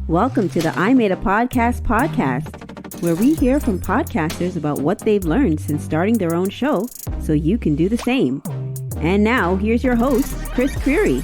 Welcome to the I Made a podcast, where we hear from podcasters about what they've learned since starting their own show so you can do the same. And now, here's your host, Chris Creary.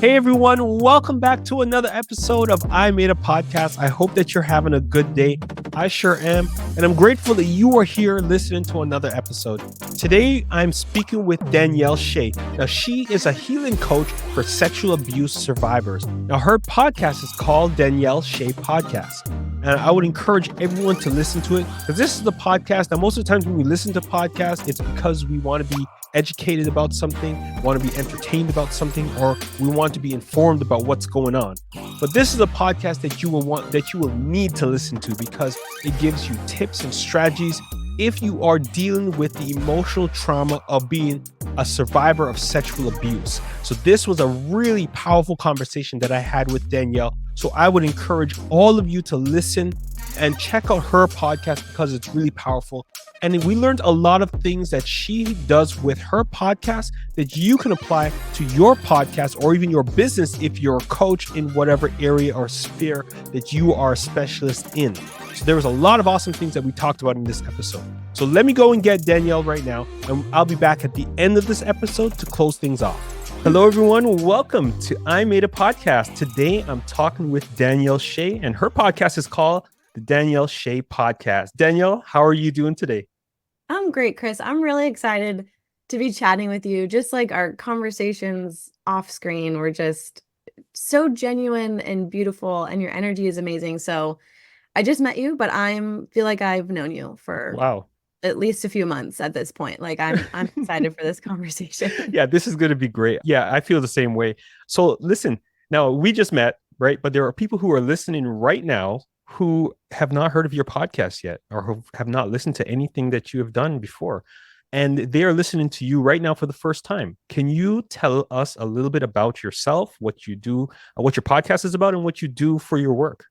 Hey everyone, welcome back to another episode of I Made a Podcast. I hope that you're having a good day. I sure am. And I'm grateful that you are here listening to another episode. Today, I'm speaking with Danielle Shea. Now, she is a healing coach for sexual abuse survivors. Now, her podcast is called Danielle Shea Podcast. And I would encourage everyone to listen to it because this is the podcast. Now, most of the times when we listen to podcasts, it's because we want to be educated about something, want to be entertained about something, or we want to be informed about what's going on. But this is a podcast that you will need to listen to because it gives you tips and strategies if you are dealing with the emotional trauma of being a survivor of sexual abuse. So this was a really powerful conversation that I had with Danielle. So I would encourage all of you to listen and check out her podcast because it's really powerful. And we learned a lot of things that she does with her podcast that you can apply to your podcast or even your business if you're a coach in whatever area or sphere that you are a specialist in. So there was a lot of awesome things that we talked about in this episode. So let me go and get Danielle right now, and I'll be back at the end of this episode to close things off. Hello, everyone. Welcome to I Made a Podcast. Today, I'm talking with Danielle Shea, and her podcast is called the Danielle Shea Podcast. Danielle, how are you doing today? I'm great, Chris. I'm really excited to be chatting with you. Just like our conversations off screen were just so genuine and beautiful, and your energy is amazing. So I just met you, but feel like I've known you for at least a few months at this point. Like I'm excited for this conversation. Yeah, this is going to be great. Yeah, I feel the same way. So listen, now we just met, right? But there are people who are listening right now who have not heard of your podcast yet or who have not listened to anything that you have done before. And they are listening to you right now for the first time. Can you tell us a little bit about yourself, what you do, what your podcast is about, and what you do for your work?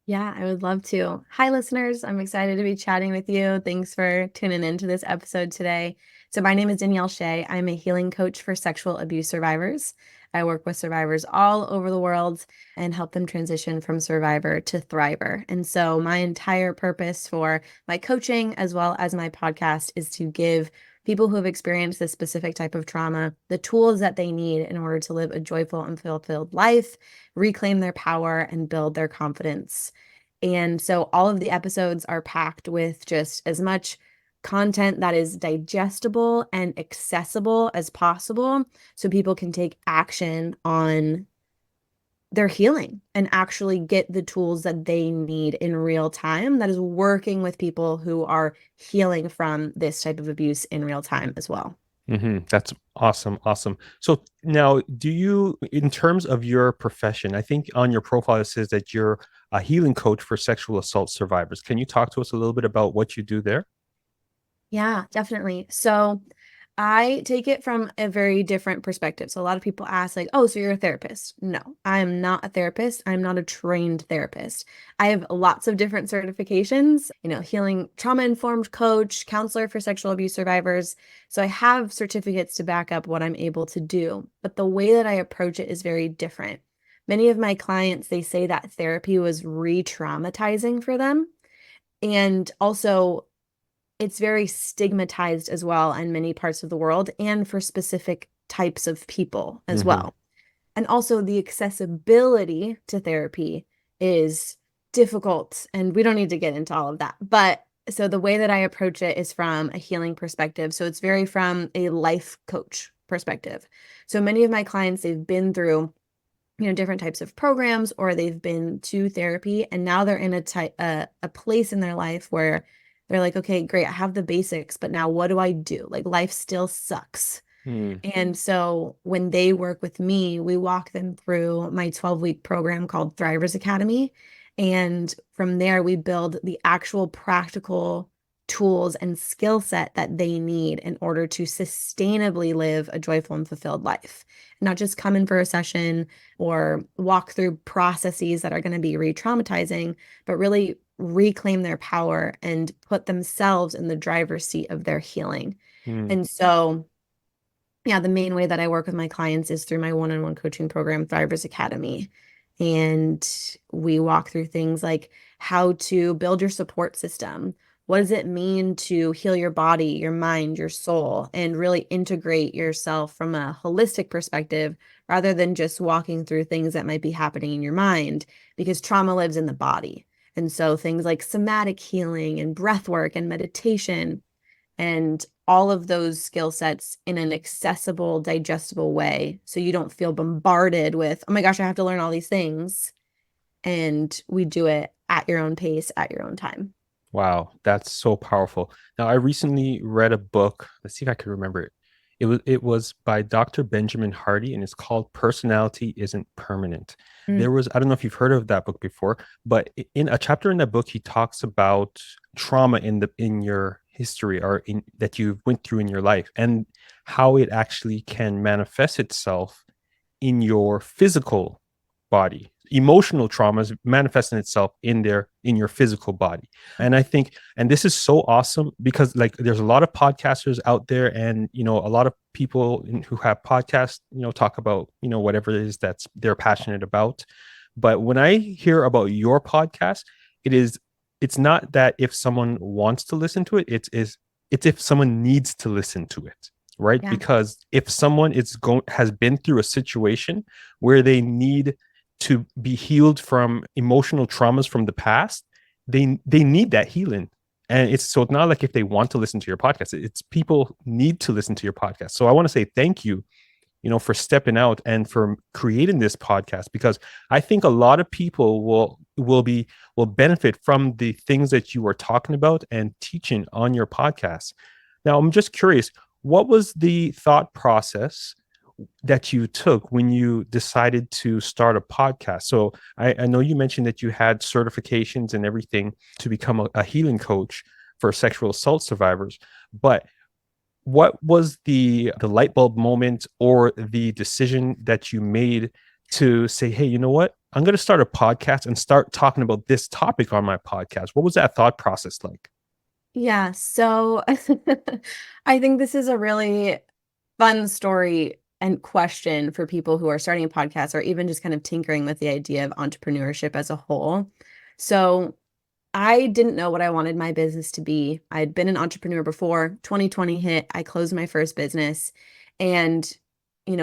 Yeah, I would love to. Hi, listeners. I'm excited to be chatting with you. Thanks for tuning into this episode today. So my name is Danielle Shea. I'm a healing coach for sexual abuse survivors. I work with survivors all over the world and help them transition from survivor to thriver. And so my entire purpose for my coaching as well as my podcast is to give people who have experienced this specific type of trauma the tools that they need in order to live a joyful and fulfilled life, reclaim their power, and build their confidence. And so all of the episodes are packed with just as much content that is digestible and accessible as possible so people can take action on their healing and actually get the tools that they need in real time that is working with people who are healing from this type of abuse in real time as well. That's awesome. Awesome. So now, do you, in terms of your profession, I think on your profile it says that you're a healing coach for sexual assault survivors. Can you talk to us a little bit about what you do there? Yeah, definitely. So I take it from a very different perspective. So a lot of people ask like, oh, so you're a therapist. No, I am not a therapist. I'm not a trained therapist. I have lots of different certifications, healing, trauma-informed coach, counselor for sexual abuse survivors. So I have certificates to back up what I'm able to do, but the way that I approach it is very different. Many of my clients, they say that therapy was re-traumatizing for them. And also it's very stigmatized as well in many parts of the world and for specific types of people as well. And also the accessibility to therapy is difficult, and we don't need to get into all of that. But so the way that I approach it is from a healing perspective. So it's very from a life coach perspective. So many of my clients, they've been through different types of programs, or they've been to therapy, and now they're in a place in their life where they're like, okay, great, I have the basics, but now what do I do? Like life still sucks. And so when they work with me, we walk them through my 12-week program called Thrivers Academy. And from there, we build the actual practical tools and skill set that they need in order to sustainably live a joyful and fulfilled life. Not just come in for a session or walk through processes that are going to be re-traumatizing, but really reclaim their power and put themselves in the driver's seat of their healing. And so, yeah, the main way that I work with my clients is through my one-on-one coaching program, Thrivers Academy. And we walk through things like how to build your support system. What does it mean to heal your body, your mind, your soul, and really integrate yourself from a holistic perspective rather than just walking through things that might be happening in your mind, because trauma lives in the body. And so things like somatic healing and breath work and meditation and all of those skill sets in an accessible, digestible way. So you don't feel bombarded with, oh my gosh, I have to learn all these things. And we do it at your own pace, at your own time. Wow, that's so powerful. Now, I recently read a book. Let's see if I can remember it. It was by Dr. Benjamin Hardy, and it's called Personality Isn't Permanent. Mm. There was, I don't know if you've heard of that book before, but in a chapter in that book, he talks about trauma in your history or in that you went through in your life and how it actually can manifest itself in your physical body. Emotional traumas manifesting itself in your physical body. And I think, and this is so awesome because like there's a lot of podcasters out there, and a lot of people who have podcasts, talk about, whatever it is that's they're passionate about. But when I hear about your podcast, it's not that if someone wants to listen to it, it's if someone needs to listen to it, right? Yeah. Because if someone has been through a situation where they need to be healed from emotional traumas from the past, they need that healing. And it's not like if they want to listen to your podcast, it's people need to listen to your podcast. So I want to say thank you, for stepping out and for creating this podcast, because I think a lot of people will benefit from the things that you are talking about and teaching on your podcast. Now, I'm just curious, what was the thought process that you took when you decided to start a podcast? So I know you mentioned that you had certifications and everything to become a healing coach for sexual assault survivors, but what was the light bulb moment or the decision that you made to say, hey, you know what? I'm going to start a podcast and start talking about this topic on my podcast. What was that thought process like? Yeah. So I think this is a really fun story and question for people who are starting a podcast or even just kind of tinkering with the idea of entrepreneurship as a whole. So I didn't know what I wanted my business to be. I'd been an entrepreneur before. 2020 hit, I closed my first business. And,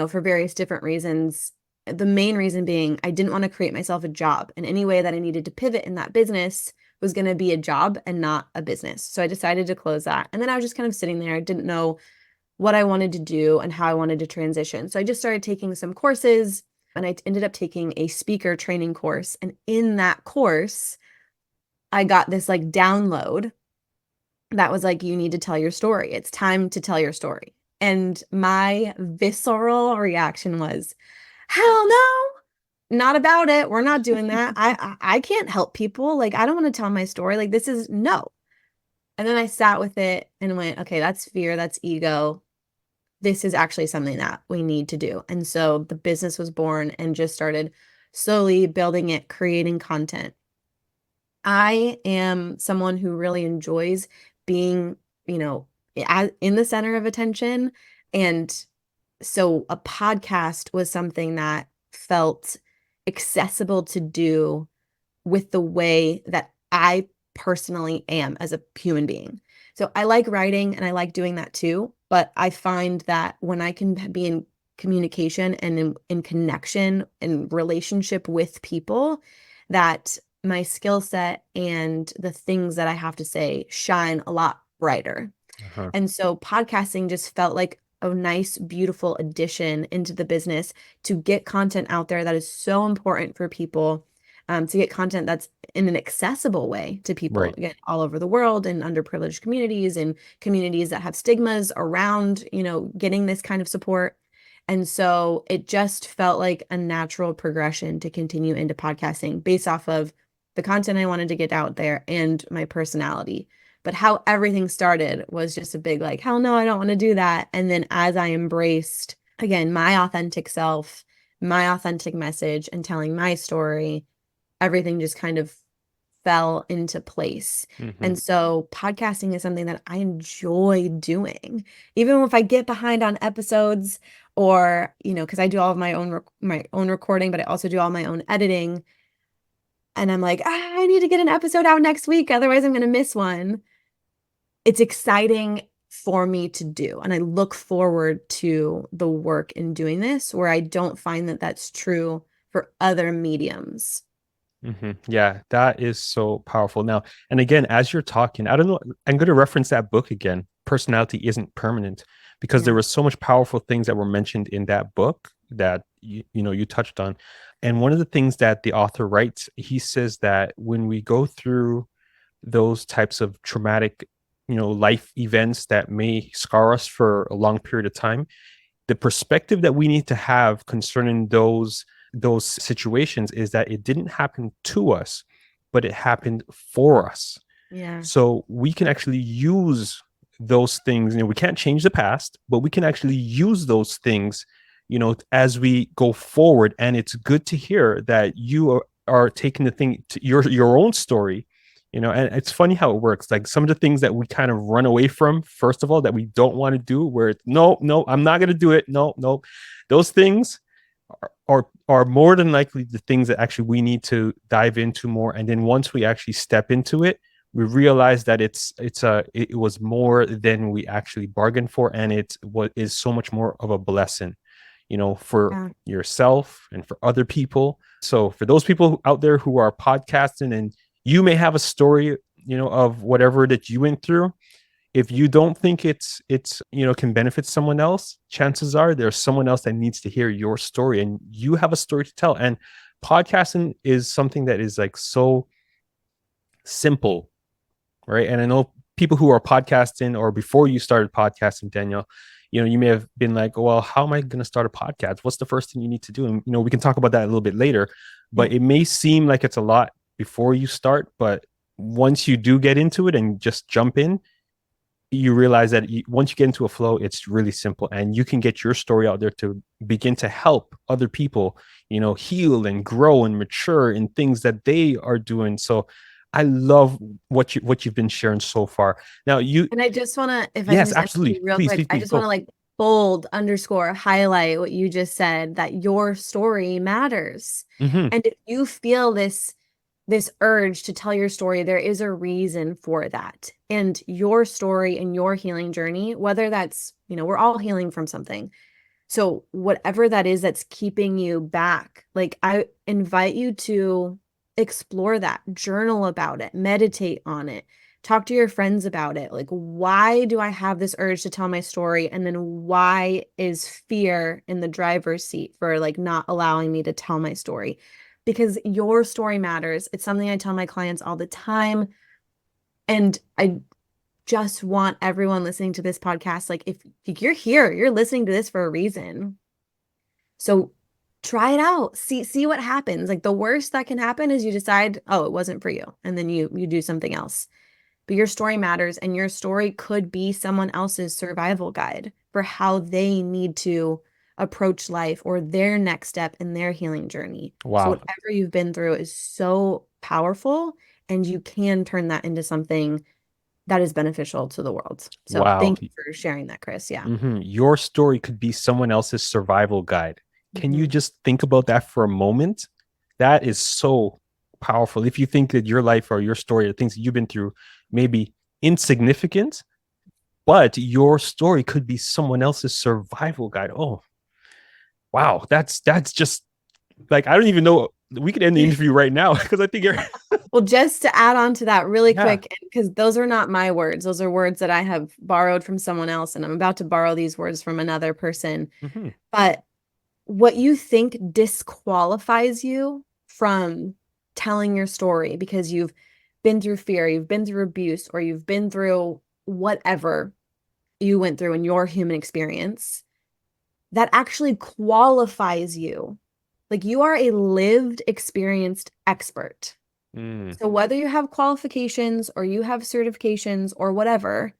for various different reasons, the main reason being I didn't want to create myself a job. And any way that I needed to pivot in that business was going to be a job and not a business. So I decided to close that. And then I was just kind of sitting there. I didn't know what I wanted to do and how I wanted to transition. So I just started taking some courses, and I ended up taking a speaker training course. And in that course, I got this like download that was like, you need to tell your story. It's time to tell your story. And my visceral reaction was, hell no, not about it. We're not doing that. I can't help people. Like, I don't want to tell my story. Like, this is no. And then I sat with it and went, okay, that's fear. That's ego. This is actually something that we need to do. And so the business was born and just started slowly building it, creating content. I am someone who really enjoys being, in the center of attention. And so a podcast was something that felt accessible to do with the way that I personally am as a human being. So I like writing and I like doing that too. But I find that when I can be in communication and in connection and relationship with people, that my skill set and the things that I have to say shine a lot brighter. Uh-huh. And so podcasting just felt like a nice, beautiful addition into the business to get content out there that is so important for people, to get content that's in an accessible way to people, Right. again, all over the world and underprivileged communities and communities that have stigmas around, getting this kind of support. And so it just felt like a natural progression to continue into podcasting based off of the content I wanted to get out there and my personality. But how everything started was just a big like, hell no, I don't want to do that. And then as I embraced, again, my authentic self, my authentic message and telling my story, everything just kind of fell into place. Mm-hmm. And so podcasting is something that I enjoy doing. Even if I get behind on episodes or, because I do all of my own recording, but I also do all my own editing. And I'm like, I need to get an episode out next week. Otherwise, I'm going to miss one. It's exciting for me to do. And I look forward to the work in doing this, where I don't find that that's true for other mediums. Yeah, that is so powerful. Now, and again, as you're talking, I don't know, I'm going to reference that book again. Personality Isn't Permanent, because there Yeah. was so much powerful things that were mentioned in that book that you touched on. And one of the things that the author writes, he says that when we go through those types of traumatic, life events that may scar us for a long period of time, the perspective that we need to have concerning those situations is that it didn't happen to us, but it happened for us. Yeah. So we can actually use those things. We can't change the past, but we can actually use those things, as we go forward. And it's good to hear that you are taking the thing to your own story. And it's funny how it works. Like some of the things that we kind of run away from, first of all, that we don't want to do, where it's no, I'm not going to do it. No, those things are more than likely the things that actually we need to dive into more. And then once we actually step into it, we realize that it was more than we actually bargained for, and it's what is so much more of a blessing, for yourself and for other people. So for those people out there who are podcasting, and you may have a story, of whatever that you went through, if you don't think it's can benefit someone else, chances are there's someone else that needs to hear your story, and you have a story to tell. And podcasting is something that is like so simple, right? And I know people who are podcasting, or before you started podcasting, Danielle, you may have been like, well, how am I going to start a podcast? What's the first thing you need to do? And we can talk about that a little bit later, but it may seem like it's a lot before you start, but once you do get into it and just jump in, you realize that once you get into a flow, it's really simple, and you can get your story out there to begin to help other people, heal and grow and mature in things that they are doing. So I love what you've been sharing so far. Now And I just want to, if I can yes, just absolutely. real Please, quick, please, I please just want go. to like bold, underscore, highlight what you just said, that your story matters. Mm-hmm. And if you feel this urge to tell your story, there is a reason for that. And your story and your healing journey, whether that's, we're all healing from something. So whatever that is that's keeping you back, like I invite you to explore that, journal about it, meditate on it, talk to your friends about it. Like, why do I have this urge to tell my story? And then why is fear in the driver's seat for like not allowing me to tell my story? Because your story matters. It's something I tell my clients all the time. And I just want everyone listening to this podcast, like if you're here, you're listening to this for a reason. So try it out. See what happens. Like the worst that can happen is you decide, oh, it wasn't for you. And then you do something else. But your story matters, and your story could be someone else's survival guide for how they need to approach life or their next step in their healing journey. So Wow. whatever you've been through is so powerful, and you can turn that into something that is beneficial to the world. So Wow. thank you for sharing that, Chris. Yeah. Your story could be someone else's survival guide. Can you Mhm. just think about that for a moment? That is so powerful. If you think that your life or your story, the things that you've been through, may be insignificant, but your story could be someone else's survival guide. Oh, wow. That's just like, I don't even know. We could end the interview right now because I think you're. Well, just to add on to that really Yeah. quick, because those are not my words. Those are words that I have borrowed from someone else, and I'm about to borrow these words from another person. Mm-hmm. But what you think disqualifies you from telling your story because you've been through fear, you've been through abuse, or you've been through whatever you went through in your human experience, that actually qualifies you. Like you are a lived, experienced expert. Mm. So whether you have qualifications or you have certifications or whatever,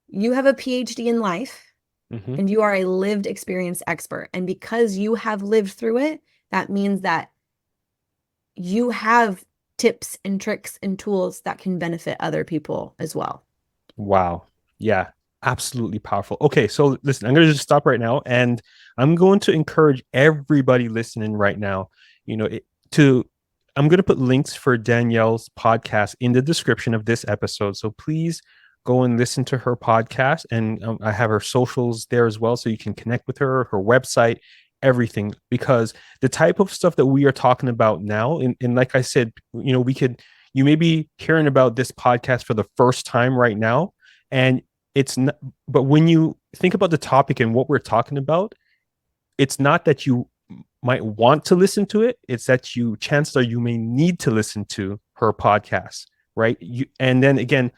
you have a PhD in life Mm-hmm. and you are a lived, experienced expert. And because you have lived through it, that means that you have tips and tricks and tools that can benefit other people as well. Wow. Yeah. Absolutely powerful. Okay, so listen, I'm going to just stop right now, and I'm going to encourage everybody listening right now, you know, to I'm going to put links for Danielle's podcast in the description of this episode. So please go and listen to her podcast, and I have her socials there as well, so you can connect with her website, everything. Because the type of stuff that we are talking about now, and like I said, you may be hearing about this podcast for the first time right now, and it's not, but when you think about the topic and what we're talking about, it's not that you might want to listen to it, it's that chances are you may need to listen to her podcast, right? And then again,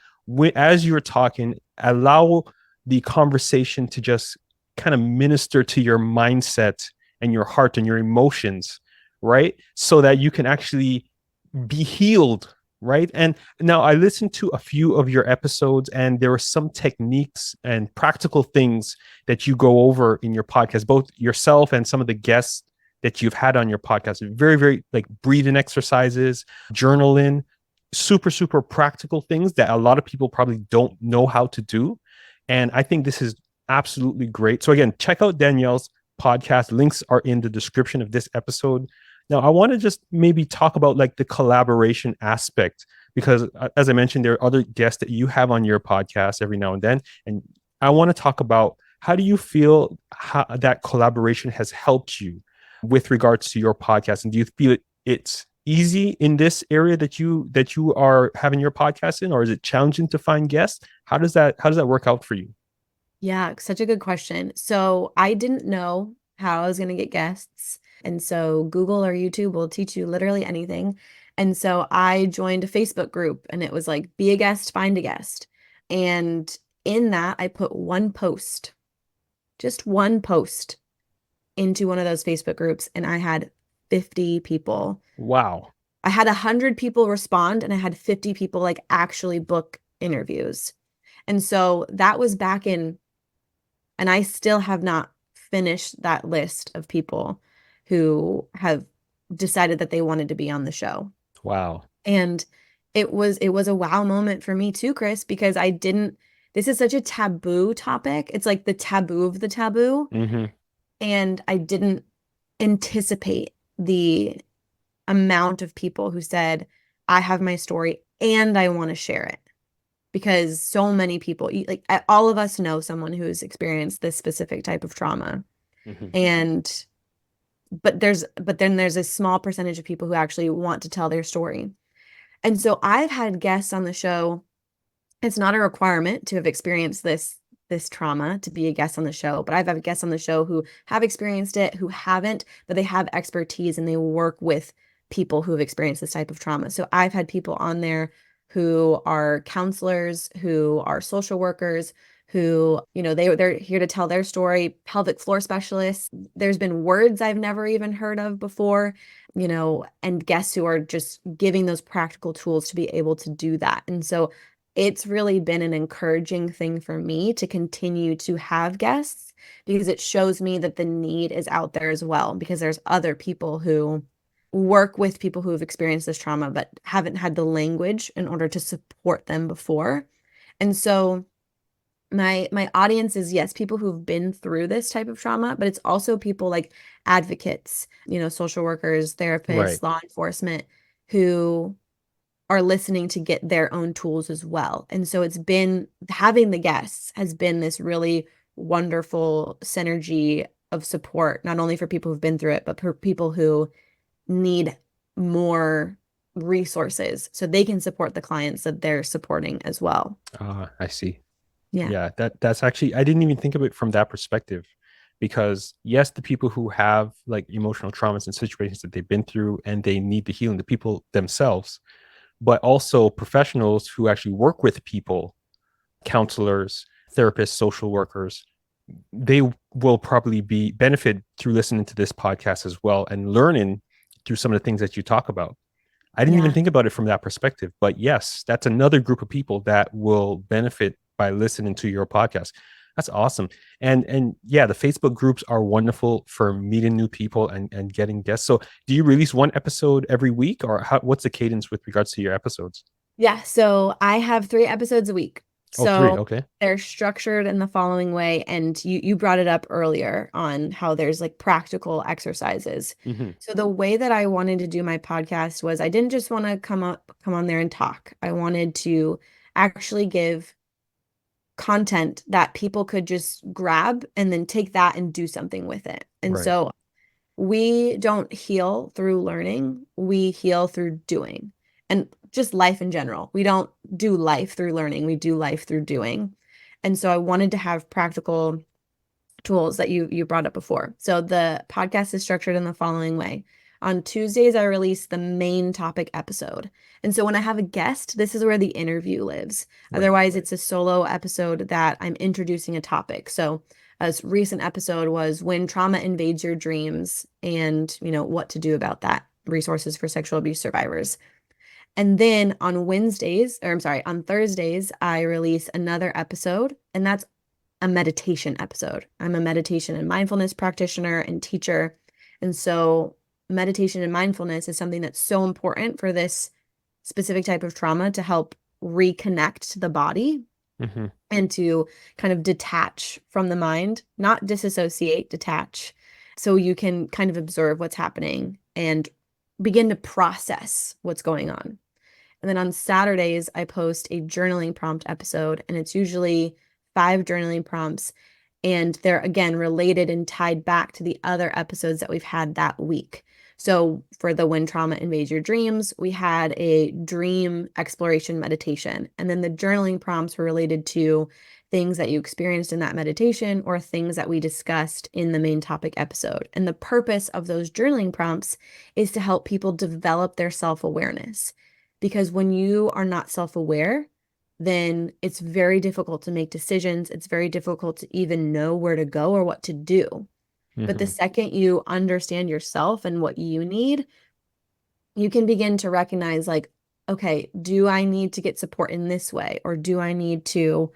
as you're talking, allow the conversation to just kind of minister to your mindset and your heart and your emotions, right? So that you can actually be healed, right? And now I listened to a few of your episodes, and there were some techniques and practical things that you go over in your podcast, both yourself and some of the guests that you've had on your podcast. Very, very like breathing exercises, journaling, super, super practical things that a lot of people probably don't know how to do. And I think this is absolutely great. So again, check out Danielle's podcast. Links are in the description of this episode. Now, I want to just maybe talk about like the collaboration aspect, because as I mentioned, there are other guests that you have on your podcast every now and then. And I want to talk about, how do you feel how that collaboration has helped you with regards to your podcast? And do you feel it's easy in this area that you are having your podcast in, or is it challenging to find guests? How does that work out for you? Yeah, such a good question. So I didn't know how I was going to get guests. And so Google or YouTube will teach you literally anything. And so I joined a Facebook group, and it was like, be a guest, find a guest. And in that, I put one post, just one post into one of those Facebook groups, and I had 50 people. Wow. I had 100 people respond, and I had 50 people like actually book interviews. And so that was back in, and I still have not finished that list of people who have decided that they wanted to be on the show. Wow. And it was a wow moment for me too, Chris, because this is such a taboo topic. It's like the taboo of the taboo. Mm-hmm. And I didn't anticipate the amount of people who said, I have my story and I want to share it. Because so many people, like all of us know someone who's experienced this specific type of trauma. Mm-hmm. But then there's a small percentage of people who actually want to tell their story. And so I've had guests on the show. It's not a requirement to have experienced this trauma to be a guest on the show, but I've had guests on the show who have experienced it, who haven't, but they have expertise and they work with people who have experienced this type of trauma. So I've had people on there who are counselors, who are social workers, who, they're here to tell their story, pelvic floor specialists. There's been words I've never even heard of before, and guests who are just giving those practical tools to be able to do that. And so it's really been an encouraging thing for me to continue to have guests, because it shows me that the need is out there as well, because there's other people who work with people who have experienced this trauma but haven't had the language in order to support them before. And so my audience is, yes, people who've been through this type of trauma, but it's also people like advocates, social workers, therapists, right, law enforcement, who are listening to get their own tools as well. And so it's been, having the guests has been this really wonderful synergy of support, not only for people who've been through it, but for people who need more resources so they can support the clients that they're supporting as well. I see. Yeah. That's actually, I didn't even think of it from that perspective, because yes, the people who have like emotional traumas and situations that they've been through and they need the healing, the people themselves, but also professionals who actually work with people, counselors, therapists, social workers, they will probably be benefit through listening to this podcast as well and learning through some of the things that you talk about. I didn't even think about it from that perspective, but yes, that's another group of people that will benefit by listening to your podcast. That's awesome. And yeah, the Facebook groups are wonderful for meeting new people and getting guests. So do you release one episode every week, or what's the cadence with regards to your episodes? Yeah. So I have 3 episodes a week. Oh, three. So Okay. they're structured in the following way, and you brought it up earlier on how there's like practical exercises. Hmm. So the way that I wanted to do my podcast was I didn't just want to come on there and talk. I wanted to actually give content that people could just grab and then take that and do something with it. And Right. so we don't heal through learning, we heal through doing. And just life in general. We don't do life through learning, we do life through doing. And so I wanted to have practical tools that you brought up before. So the podcast is structured in the following way. On Tuesdays, I release the main topic episode. And so when I have a guest, this is where the interview lives. Right. Otherwise, it's a solo episode that I'm introducing a topic. So a recent episode was when trauma invades your dreams and, what to do about that, resources for sexual abuse survivors. And then on Wednesdays, or I'm sorry, on Thursdays, I release another episode, and that's a meditation episode. I'm a meditation and mindfulness practitioner and teacher. And so meditation and mindfulness is something that's so important for this specific type of trauma to help reconnect to the body Hmm. and to kind of detach from the mind, not disassociate, detach. So you can kind of observe what's happening and begin to process what's going on. And then on Saturdays, I post a journaling prompt episode, and it's usually 5 journaling prompts. And they're again related and tied back to the other episodes that we've had that week. So for the When Trauma Invades Your Dreams, we had a dream exploration meditation. And then the journaling prompts were related to things that you experienced in that meditation or things that we discussed in the main topic episode. And the purpose of those journaling prompts is to help people develop their self-awareness. Because when you are not self-aware, then it's very difficult to make decisions. It's very difficult to even know where to go or what to do. But the Hmm. second you understand yourself and what you need, you can begin to recognize, like, okay, do I need to get support in this way? Or do I need to,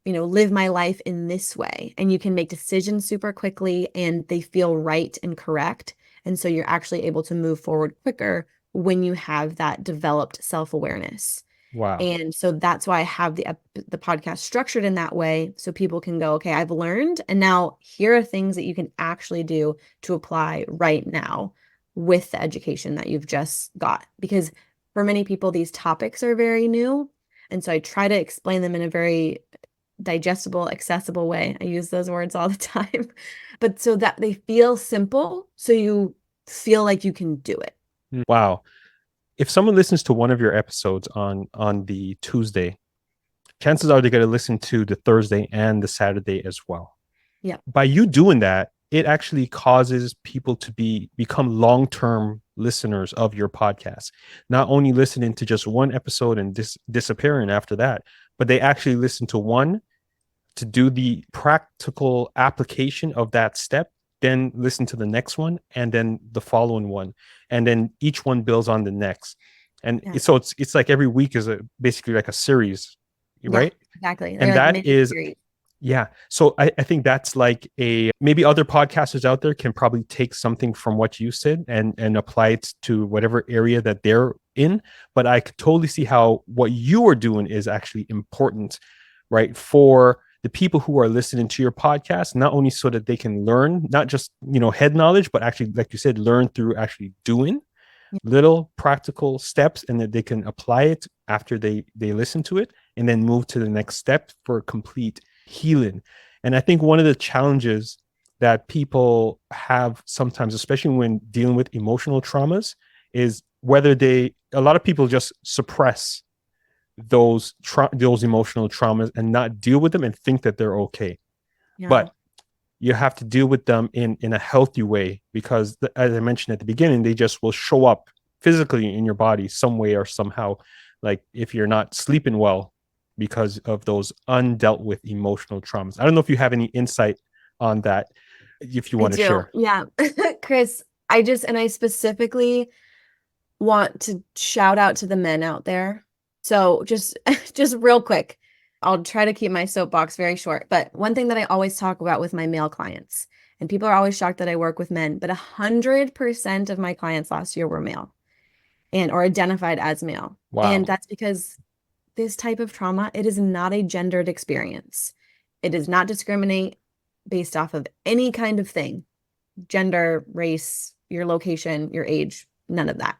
live my life in this way? And you can make decisions super quickly and they feel right and correct. And so you're actually able to move forward quicker when you have that developed self-awareness. Wow. And so that's why I have the podcast structured in that way so people can go, okay, I've learned, and now here are things that you can actually do to apply right now with the education that you've just got. Because for many people, these topics are very new. And so I try to explain them in a very digestible, accessible way. I use those words all the time, but so that they feel simple, so you feel like you can do it. Wow. If someone listens to one of your episodes on the Tuesday, chances are they're going to listen to the Thursday and the Saturday as well. Yeah. By you doing that, it actually causes people to become long-term listeners of your podcast, not only listening to just one episode and disappearing after that, but they actually listen to one to do the practical application of that step, then listen to the next one, and then the following one, and then each one builds on the next. And Yeah. so it's like every week is basically like a series, Yeah, right? exactly. They're And like that mini is, series. yeah. So I think that's like maybe other podcasters out there can probably take something from what you said and apply it to whatever area that they're in. But I could totally see how what you are doing is actually important, right? For the people who are listening to your podcast, not only so that they can learn, not just, head knowledge, but actually, like you said, learn through actually doing Yeah. little practical steps, and that they can apply it after they listen to it and then move to the next step for complete healing. And I think one of the challenges that people have sometimes, especially when dealing with emotional traumas, is whether a lot of people just suppress those emotional traumas and not deal with them and think that they're okay. Yeah. But you have to deal with them in a healthy way, because as I mentioned at the beginning, they just will show up physically in your body some way or somehow, like if you're not sleeping well because of those undealt with emotional traumas. I don't know if you have any insight on that, if you I want to do. share. Yeah. Chris, I specifically want to shout out to the men out there. So just just real quick, I'll try to keep my soapbox very short. But one thing that I always talk about with my male clients, and people are always shocked that I work with men, but 100% of my clients last year were male and or identified as male. And Wow. that's because this type of trauma, it is not a gendered experience. It does not discriminate based off of any kind of thing, gender, race, your location, your age, none of that.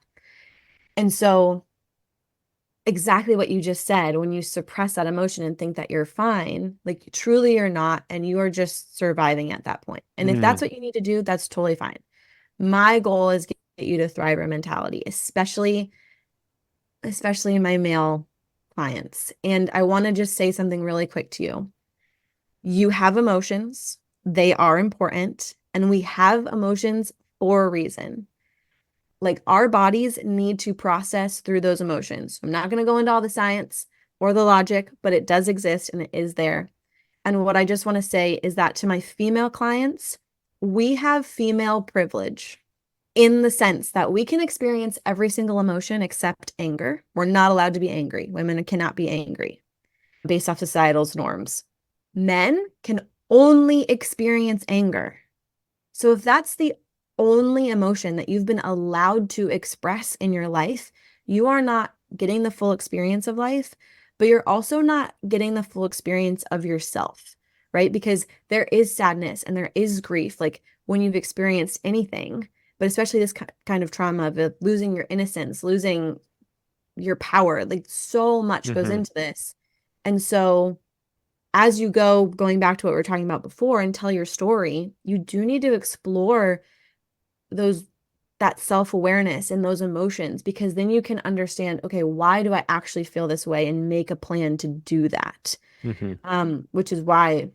And so exactly what you just said, when you suppress that emotion and think that you're fine, like truly you're not, and you are just surviving at that point. And if that's what you need to do, that's totally fine. My goal is get you to thriver mentality, especially my male clients. And I want to just say something really quick to you. You have emotions. They are important, and we have emotions for a reason. Like our bodies need to process through those emotions. I'm not going to go into all the science or the logic, but it does exist and it is there. And what I just want to say is that to my female clients, we have female privilege in the sense that we can experience every single emotion except anger. We're not allowed to be angry. Women cannot be angry based off societal norms. Men can only experience anger. So if that's the only emotion that you've been allowed to express in your life, you are not getting the full experience of life, but you're also not getting the full experience of yourself, right? Because there is sadness and there is grief, like when you've experienced anything, but especially this kind of trauma of losing your innocence, losing your power, like so much goes into this. And so as you going back to what we were talking about before and tell your story, you do need to explore that self-awareness and those emotions, because then you can understand, okay, why do I actually feel this way, and make a plan to do that. Which is why,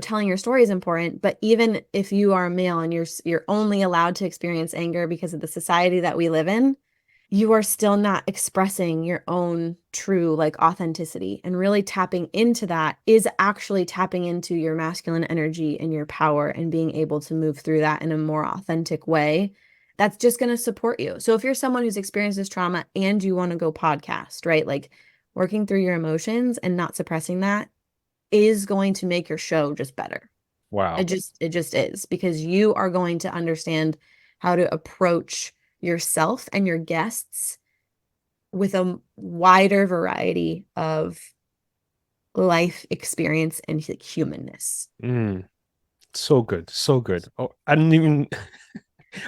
telling your story is important. But even if you are a male and you're only allowed to experience anger because of the society that we live in, you are still not expressing your own true authenticity. And really tapping into that is actually tapping into your masculine energy and your power, and being able to move through that in a more authentic way. That's just going to support you. So if you're someone who's experienced this trauma and you want to go podcast, right? Like working through your emotions and not suppressing that is going to make your show just better. Wow. It just is, because you are going to understand how to approach yourself and your guests with a wider variety of life experience and humanness. So good. So good. Oh, I didn't even.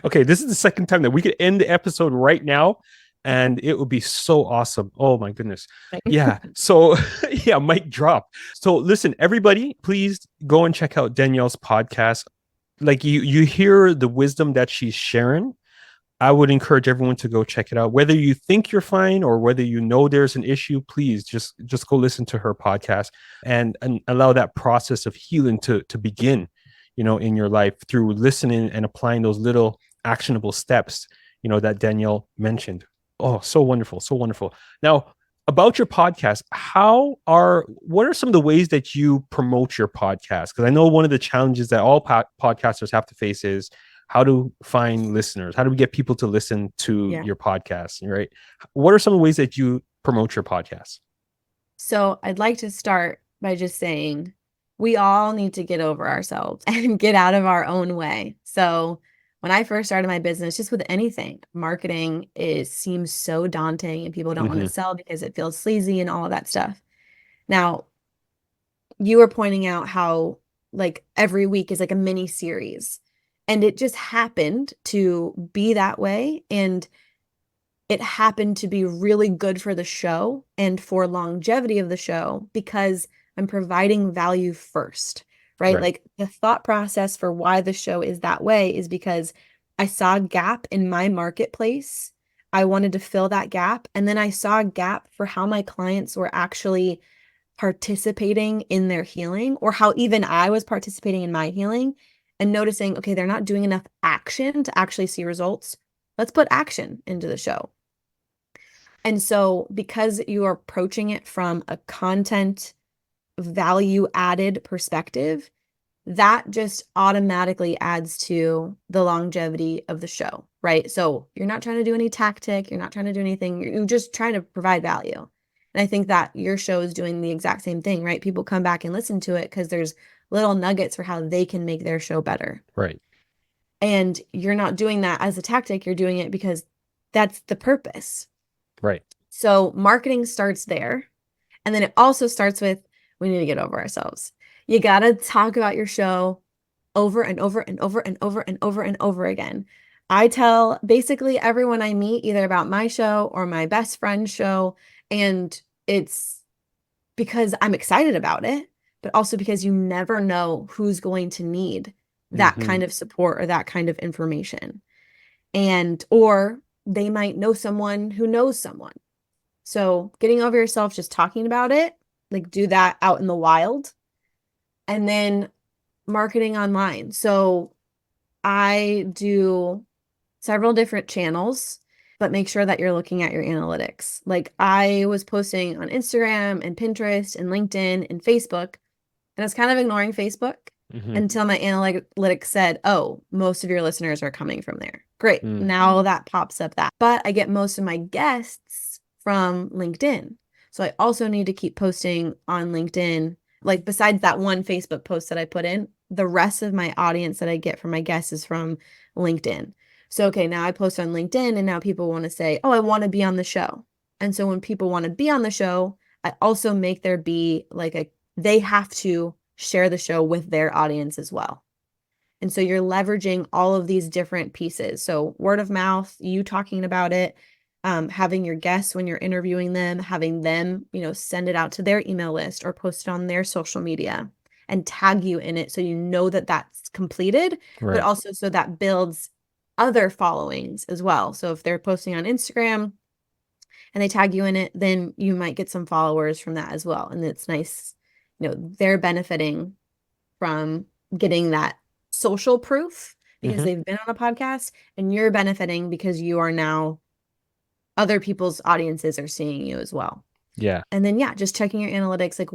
Okay, this is the second time that we could end the episode right now, and it would be so awesome. Oh my goodness. Yeah. So yeah, mic drop. So listen, everybody, please go and check out Danielle's podcast. Like you hear the wisdom that she's sharing. I would encourage everyone to go check it out. Whether you think you're fine or whether there's an issue, please just go listen to her podcast and allow that process of healing to begin, in your life through listening and applying those little actionable steps, that Danielle mentioned. Oh, so wonderful. So wonderful. Now, about your podcast, what are some of the ways that you promote your podcast? Because I know one of the challenges that all podcasters have to face is how to find listeners. How do we get people to listen to your podcast, right? What are some ways that you promote your podcast? So I'd like to start by just saying we all need to get over ourselves and get out of our own way. So when I first started my business, just with anything, marketing seems so daunting, and people don't want to sell because it feels sleazy and all of that stuff. Now, you were pointing out how every week is a mini series. And it just happened to be that way. And it happened to be really good for the show and for longevity of the show, because I'm providing value first, right? Like the thought process for why the show is that way is because I saw a gap in my marketplace. I wanted to fill that gap. And then I saw a gap for how my clients were actually participating in their healing, or how even I was participating in my healing. And noticing, okay, they're not doing enough action to actually see results. Let's put action into the show. And so because you are approaching it from a content value added perspective, that just automatically adds to the longevity of the show, right? So you're not trying to do any tactic. You're not trying to do anything. You're just trying to provide value. And I think that your show is doing the exact same thing, right? People come back and listen to it because there's little nuggets for how they can make their show better. Right. And you're not doing that as a tactic. You're doing it because that's the purpose. Right. So marketing starts there. And then it also starts with, we need to get over ourselves. You got to talk about your show over and over and over and over and over and over again. I tell basically everyone I meet either about my show or my best friend's show. And it's because I'm excited about it, but also because you never know who's going to need that kind of support or that kind of information. Or they might know someone who knows someone. So getting over yourself, just talking about it, like do that out in the wild. And then marketing online. So I do several different channels, but make sure that you're looking at your analytics. Like I was posting on Instagram and Pinterest and LinkedIn and Facebook, and I was kind of ignoring Facebook until my analytics said, oh, most of your listeners are coming from there. Great. Now that pops up that. But I get most of my guests from LinkedIn. So I also need to keep posting on LinkedIn. Like besides that one Facebook post that I put in, the rest of my audience that I get from my guests is from LinkedIn. So, okay, now I post on LinkedIn and now people want to say, oh, I want to be on the show. And so when people want to be on the show, I also make there be like they have to share the show with their audience as well. And so you're leveraging all of these different pieces. So word of mouth, you talking about it, having your guests when you're interviewing them, having them, send it out to their email list or post it on their social media and tag you in it so you know that that's completed, but also so that builds other followings as well. So if they're posting on Instagram and they tag you in it, then you might get some followers from that as well. And it's nice, they're benefiting from getting that social proof because they've been on a podcast, and you're benefiting because you are now other people's audiences are seeing you as well. Yeah. And then, just checking your analytics, like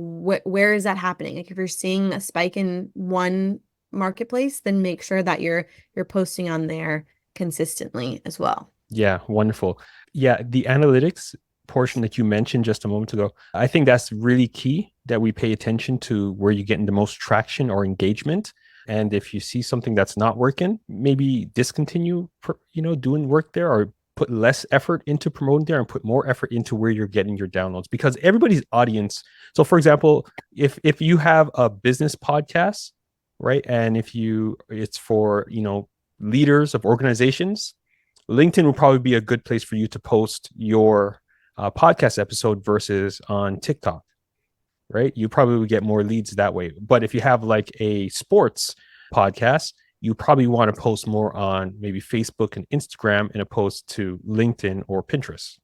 where is that happening? Like if you're seeing a spike in one marketplace, then make sure that you're posting on there consistently as well. Yeah, wonderful. Yeah, the analytics portion that you mentioned just a moment ago, I think that's really key that we pay attention to where you're getting the most traction or engagement. And if you see something that's not working, maybe discontinue, doing work there, or put less effort into promoting there and put more effort into where you're getting your downloads, because everybody's audience. So for example, if you have a business podcast, right, and it's for, leaders of organizations, LinkedIn will probably be a good place for you to post your podcast episode versus on TikTok, right? You probably would get more leads that way. But if you have like a sports podcast, you probably want to post more on maybe Facebook and Instagram in opposed to LinkedIn or Pinterest,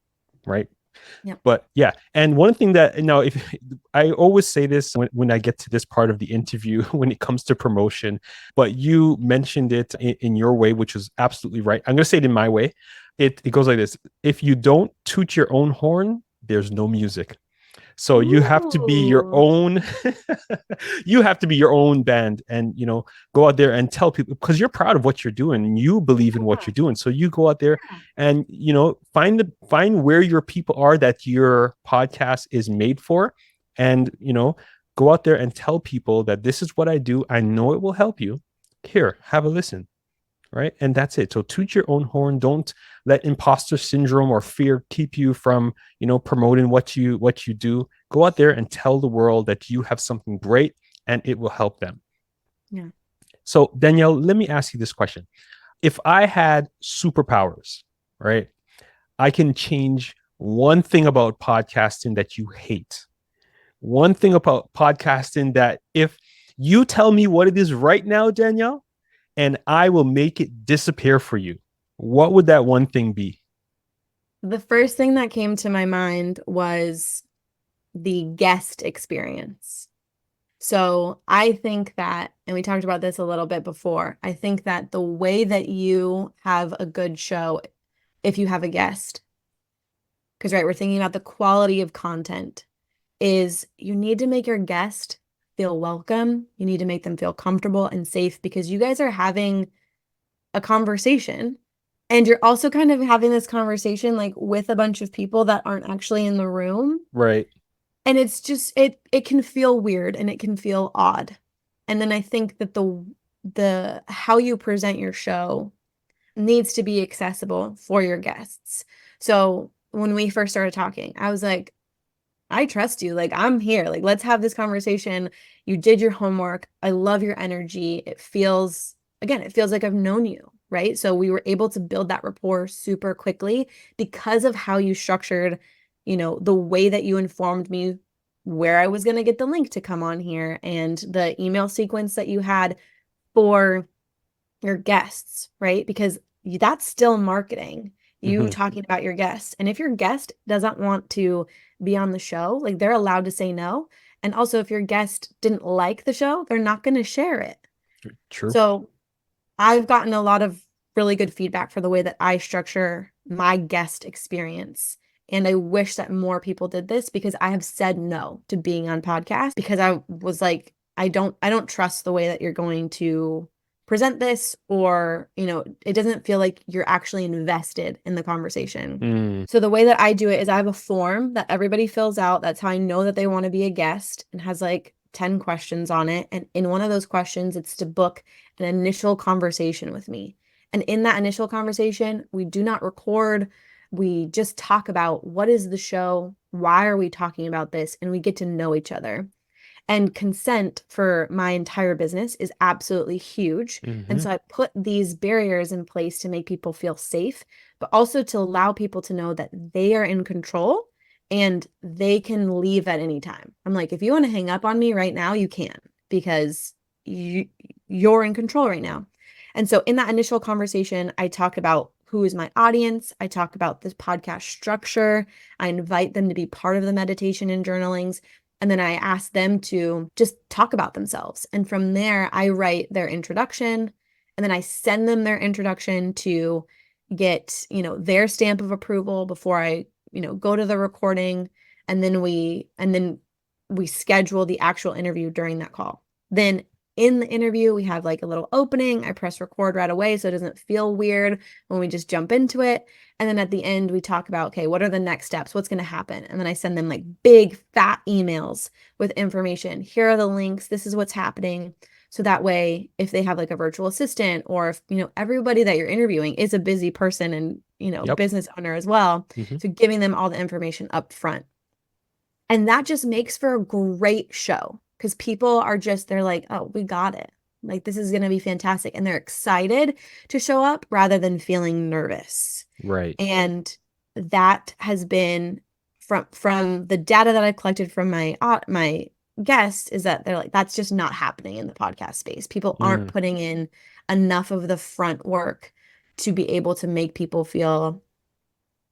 right? Yep. But yeah, and one thing that if I always say this when I get to this part of the interview when it comes to promotion, but you mentioned it in your way, which is absolutely right. I'm going to say it in my way. It goes like this: if you don't toot your own horn, there's no music. So you have to be your own, you have to be your own band, and, go out there and tell people, because you're proud of what you're doing and you believe in what you're doing. So you go out there and, find where your people are that your podcast is made for. And, go out there and tell people that this is what I do. I know it will help you. Here, have a listen. Right. And that's it. So toot your own horn. Don't let imposter syndrome or fear keep you from, promoting what you do. Go out there and tell the world that you have something great and it will help them. Yeah. So Danielle, let me ask you this question. If I had superpowers, right, I can change one thing about podcasting that you hate. One thing about podcasting that if you tell me what it is right now, Danielle, and I will make it disappear for you, what would that one thing be? The first thing that came to my mind was the guest experience. So I think that, and we talked about this a little bit before, I think that the way that you have a good show, if you have a guest, because we're thinking about the quality of content, is you need to make your guest feel welcome. You need to make them feel comfortable and safe, because you guys are having a conversation, and you're also kind of having this conversation like with a bunch of people that aren't actually in the room. Right. And it's just, it can feel weird and it can feel odd. And then I think that the how you present your show needs to be accessible for your guests. So when we first started talking. I was like, I trust you. Like, I'm here. Like, let's have this conversation. You did your homework. I love your energy. It feels like I've known you, right? So we were able to build that rapport super quickly because of how you structured, the way that you informed me where I was going to get the link to come on here and the email sequence that you had for your guests, right? Because that's still marketing, you talking about your guests. And if your guest doesn't want to be on the show, like, they're allowed to say no. And also, if your guest didn't like the show, they're not going to share it. True. So I've gotten a lot of really good feedback for the way that I structure my guest experience. And I wish that more people did this, because I have said no to being on podcasts because I was like, I don't trust the way that you're going to present this, or, it doesn't feel like you're actually invested in the conversation. So the way that I do it is I have a form that everybody fills out. That's how I know that they want to be a guest, and has like 10 questions on it. And in one of those questions, it's to book an initial conversation with me. And in that initial conversation, we do not record. We just talk about, what is the show? Why are we talking about this? And we get to know each other. And consent for my entire business is absolutely huge. And so I put these barriers in place to make people feel safe, but also to allow people to know that they are in control and they can leave at any time. I'm like, if you want to hang up on me right now, you can, because you're in control right now. And so in that initial conversation, I talk about who is my audience. I talk about this podcast structure. I invite them to be part of the meditation and journalings. And then I ask them to just talk about themselves. And from there, I write their introduction, and then I send them their introduction to get, their stamp of approval before I, go to the recording. And then we schedule the actual interview during that call. Then in the interview, we have like a little opening. I press record right away so it doesn't feel weird when we just jump into it. And then at the end, we talk about, okay, what are the next steps? What's going to happen? And then I send them like big fat emails with information. Here are the links. This is what's happening. So that way, if they have like a virtual assistant, or if, everybody that you're interviewing is a busy person and, business owner as well. So giving them all the information up front. And that just makes for a great show, because people are they're like, oh, we got it. Like, this is going to be fantastic. And they're excited to show up rather than feeling nervous. Right. And that has been from the data that I've collected from my guests, is that they're like, that's just not happening in the podcast space. People aren't putting in enough of the front work to be able to make people feel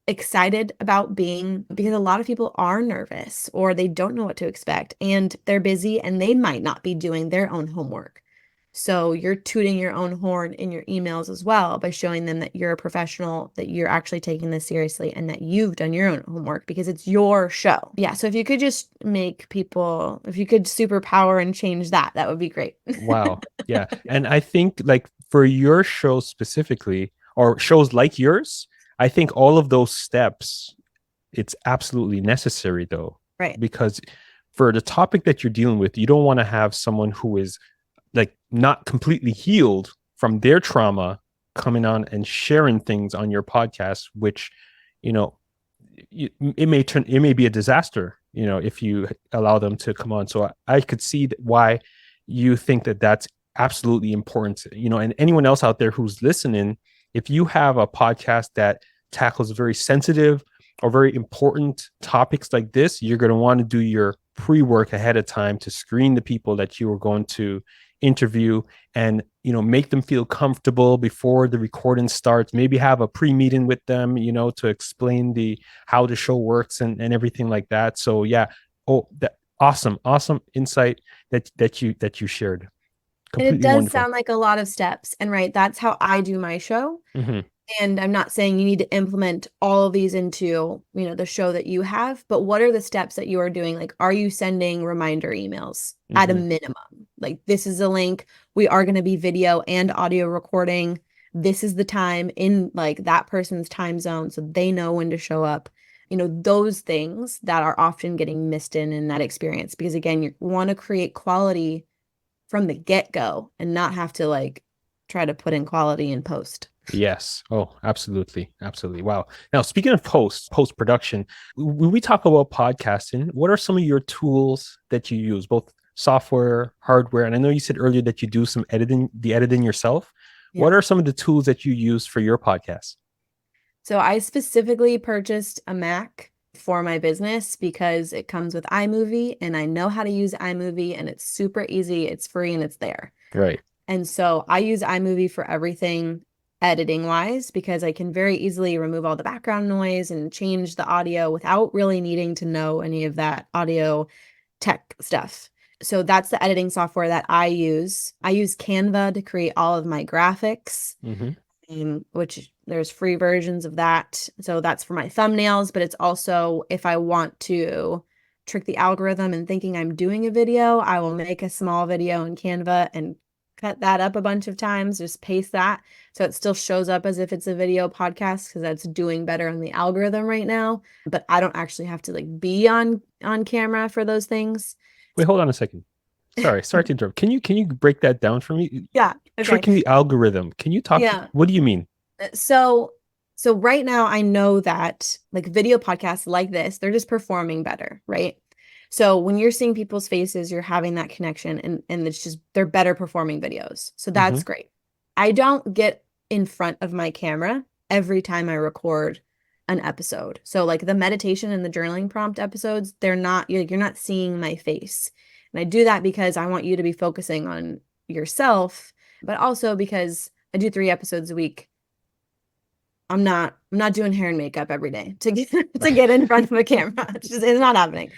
excited about because a lot of people are nervous, or they don't know what to expect, and they're busy, and they might not be doing their own homework. So you're tooting your own horn in your emails as well, by showing them that you're a professional, that you're actually taking this seriously, and that you've done your own homework, because it's your show. Yeah. So if you could just if you could superpower and change that would be great. Wow. Yeah. And I think, like, for your show specifically, or shows like yours, I think all of those steps, it's absolutely necessary, though. Right. Because for the topic that you're dealing with, you don't want to have someone who is like not completely healed from their trauma coming on and sharing things on your podcast, which, it may be a disaster, if you allow them to come on. So I could see why you think that that's absolutely important, and anyone else out there who's listening, if you have a podcast that tackles very sensitive or very important topics like this, you're going to want to do your pre-work ahead of time to screen the people that you are going to interview, and make them feel comfortable before the recording starts. Maybe have a pre-meeting with them, to explain how the show works and everything like that. So yeah. That awesome insight that you shared. Completely. It does sound like a lot of steps, and right, that's how I do my show. And I'm not saying you need to implement all of these into, the show that you have, but what are the steps that you are doing? Like, are you sending reminder emails at a minimum? Like, this is a link. We are going to be video and audio recording. This is the time in like that person's time zone, so they know when to show up. Those things that are often getting missed in that experience, because again, you want to create quality from the get-go and not have to like try to put in quality in post. Yes. Oh, absolutely. Absolutely. Wow. Now, speaking of post production, when we talk about podcasting, what are some of your tools that you use, both software, hardware? And I know you said earlier that you do some editing yourself. What Yeah. are some of the tools that you use for your podcast? So I specifically purchased a Mac for my business because it comes with iMovie and I know how to use iMovie and it's super easy, it's free and it's there. Right. And so I use iMovie for everything editing wise because I can very easily remove all the background noise and change the audio without really needing to know any of that audio tech stuff. So that's the editing software that I use. I use Canva to create all of my graphics, Mm-hmm. which there's free versions of that. So that's for my thumbnails, but it's also if I want to trick the algorithm and thinking I'm doing a video, I will make a small video in Canva and cut that up a bunch of times, just paste that. So it still shows up as if it's a video podcast because that's doing better on the algorithm right now. But I don't actually have to like be on camera for those things. Wait, hold on a second. Sorry to interrupt. Can you break that down for me? Yeah. Okay. Tricking the algorithm. Can you talk? Yeah. What do you mean? So so right now I know that like video podcasts like this, they're just performing better, right? So when you're seeing people's faces, you're having that connection and it's just they're better performing videos. So Mm-hmm. that's great. I don't get in front of my camera every time I record an episode. So like the meditation and the journaling prompt episodes, they're not you're not seeing my face. And I do that because I want you to be focusing on yourself, but also because I do 3 episodes a week. I'm not doing hair and makeup every day to get to get in front of a camera. It's not happening.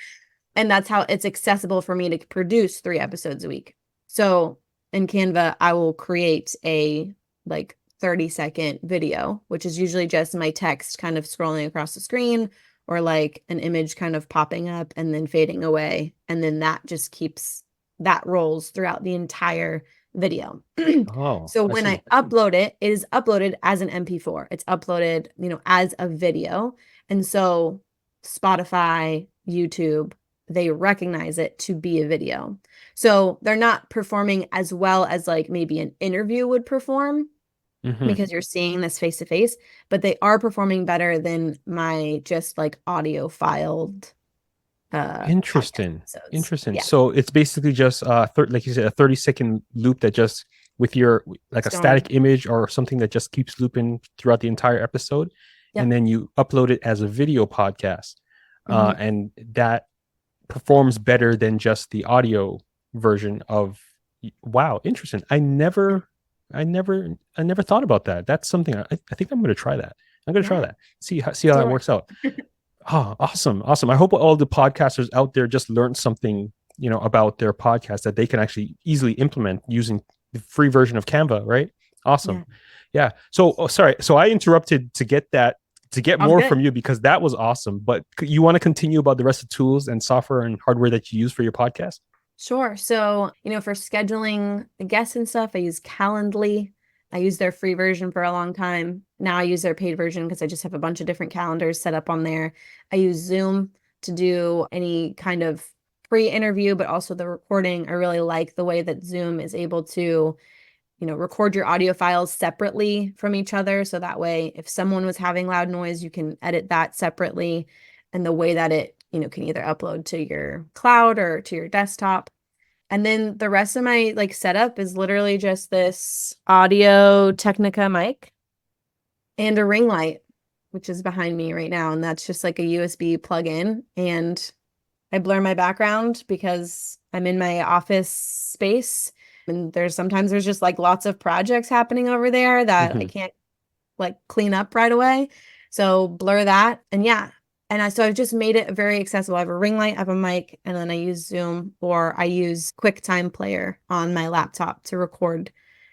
And that's how it's accessible for me to produce 3 episodes a week. So in Canva, I will create a like 30-second video, which is usually just my text kind of scrolling across the screen or like an image kind of popping up and then fading away. And then that rolls throughout the entire video. Oh, So I when see. I upload it, it is uploaded as an MP4. It's uploaded, as a video. And so Spotify, YouTube, they recognize it to be a video. So they're not performing as well as like maybe an interview would perform Mm-hmm. because you're seeing this face to face, but they are performing better than my just like audio filed podcast Interesting. episodes. Interesting. Yeah. So it's basically just like you said, a 30-second loop that just with your like a It's going. static image or something that just keeps looping throughout the entire episode. And Yep. then you upload it as a video podcast. Mhm. And that performs better than just the audio version of wow, interesting. I never thought about that. That's something I think I'm gonna try that. I'm gonna try Yeah. that. See how Do that it. works out. Oh, awesome. Awesome. I hope all the podcasters out there just learned something, about their podcast that they can actually easily implement using the free version of Canva, right? Yeah. Awesome. Yeah. So, sorry. So I interrupted to get All more good. from you because that was awesome. But you want to continue about the rest of the tools and software and hardware that you use for your podcast? Sure. So, for scheduling the guests and stuff, I use Calendly. I used their free version for a long time. Now I use their paid version because I just have a bunch of different calendars set up on there. I use Zoom to do any kind of pre-interview, but also the recording. I really like the way that Zoom is able to, record your audio files separately from each other. So that way, if someone was having loud noise, you can edit that separately. And the way that it, can either upload to your cloud or to your desktop. And then the rest of my like setup is literally just this Audio Technica mic and a ring light, which is behind me right now. And that's just like a USB plug-in. And I blur my background because I'm in my office space. And there's just like lots of projects happening over there that I Mm-hmm. can't like clean up right away. So blur that. And yeah. So I've just made it very accessible. I have a ring light, I have a mic, and then I use Zoom or I use QuickTime Player on my laptop to record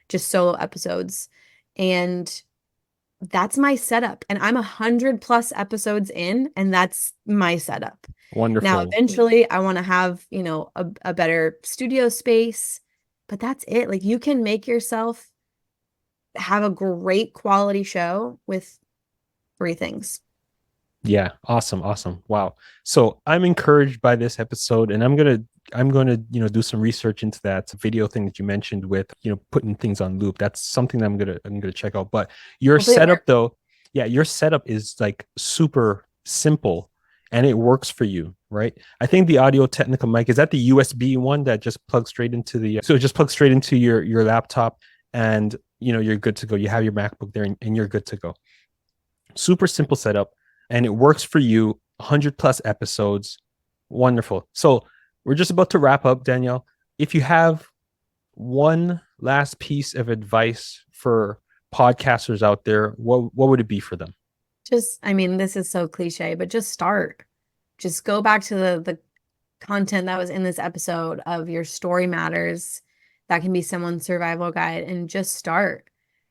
just solo episodes. And that's my setup. And I'm 100+ episodes in, and that's my setup. Now, Wonderful. eventually I want to have, a better studio space, but that's it. Like you can make yourself have a great quality show with 3 things. Yeah, awesome, awesome. Wow. So I'm encouraged by this episode, and I'm gonna do some research into that video thing that you mentioned with putting things on loop. That's something that I'm gonna check out. But your Hopefully it setup works. though, yeah, your setup is like super simple and it works for you, right? I think the Audio Technica mic is that the USB one that just plugs straight into so it just plugs straight into your laptop, and you're good to go. You have your MacBook there, and you're good to go. Super simple setup, and it works for you. 100 plus episodes. Wonderful. So we're just about to wrap up, Danielle. If you have one last piece of advice for podcasters out there, what would it be for them? I mean, this is so cliche, but just start. Just go back to the content that was in this episode of your story matters. That can be someone's survival guide, and just start.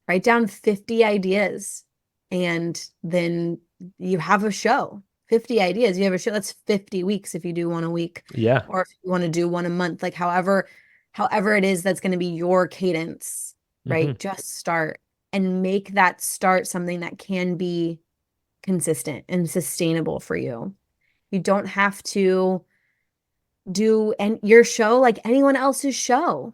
Write down 50 ideas, and then you have a show. 50 ideas, you have a show. That's 50 weeks if you do one a week. Yeah. Or if you want to do one a month, like however it is, that's going to be your cadence, right? Mm-hmm. Just start and make that start something that can be consistent and sustainable for you. You don't have to do your show like anyone else's show,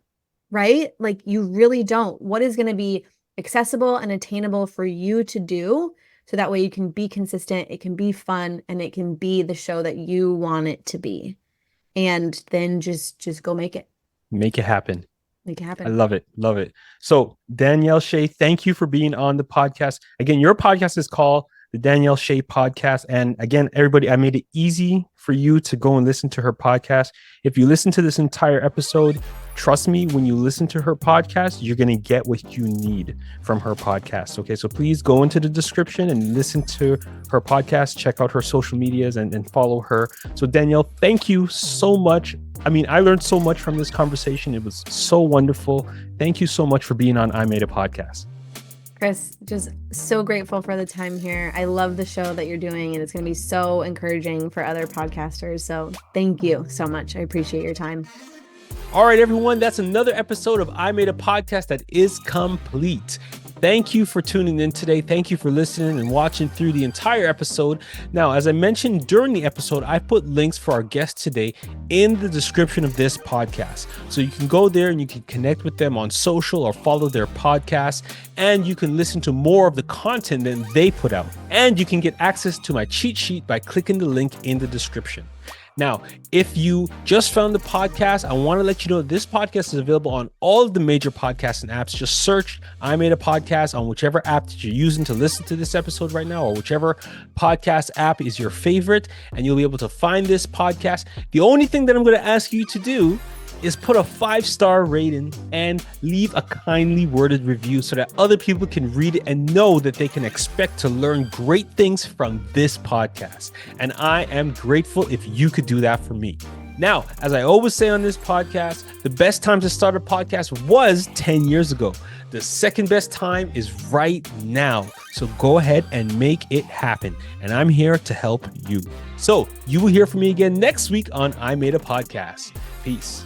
right? Like you really don't. What is going to be accessible and attainable for you to do, so that way you can be consistent, it can be fun, and it can be the show that you want it to be. And then just go make it. Make it happen. Make it happen. I love it. Love it. So Danielle Shea, thank you for being on the podcast. Again, your podcast is called the Danielle Shea Podcast. And again, everybody, I made it easy for you to go and listen to her podcast. If you listen to this entire episode, trust me, when you listen to her podcast, you're going to get what you need from her podcast. Okay. So please go into the description and listen to her podcast, check out her social medias and follow her. So Danielle, thank you so much. I mean, I learned so much from this conversation. It was so wonderful. Thank you so much for being on I Made a Podcast. Chris, just so grateful for the time here. I love the show that you're doing, and it's going to be so encouraging for other podcasters. So thank you so much. I appreciate your time. All right, everyone, that's another episode of I Made a Podcast that is complete. Thank you for tuning in today. Thank you for listening and watching through the entire episode. Now, as I mentioned during the episode, I put links for our guests today in the description of this podcast. So you can go there and you can connect with them on social or follow their podcast, and you can listen to more of the content that they put out. And you can get access to my cheat sheet by clicking the link in the description. Now, if you just found the podcast, I want to let you know this podcast is available on all of the major podcasting apps. Just search I Made a Podcast on whichever app that you're using to listen to this episode right now, or whichever podcast app is your favorite, and you'll be able to find this podcast. The only thing that I'm going to ask you to do is put a 5-star rating and leave a kindly worded review so that other people can read it and know that they can expect to learn great things from this podcast. And I am grateful if you could do that for me. Now, as I always say on this podcast, the best time to start a podcast was 10 years ago. The second best time is right now. So go ahead and make it happen. And I'm here to help you. So you will hear from me again next week on I Made a Podcast. Peace.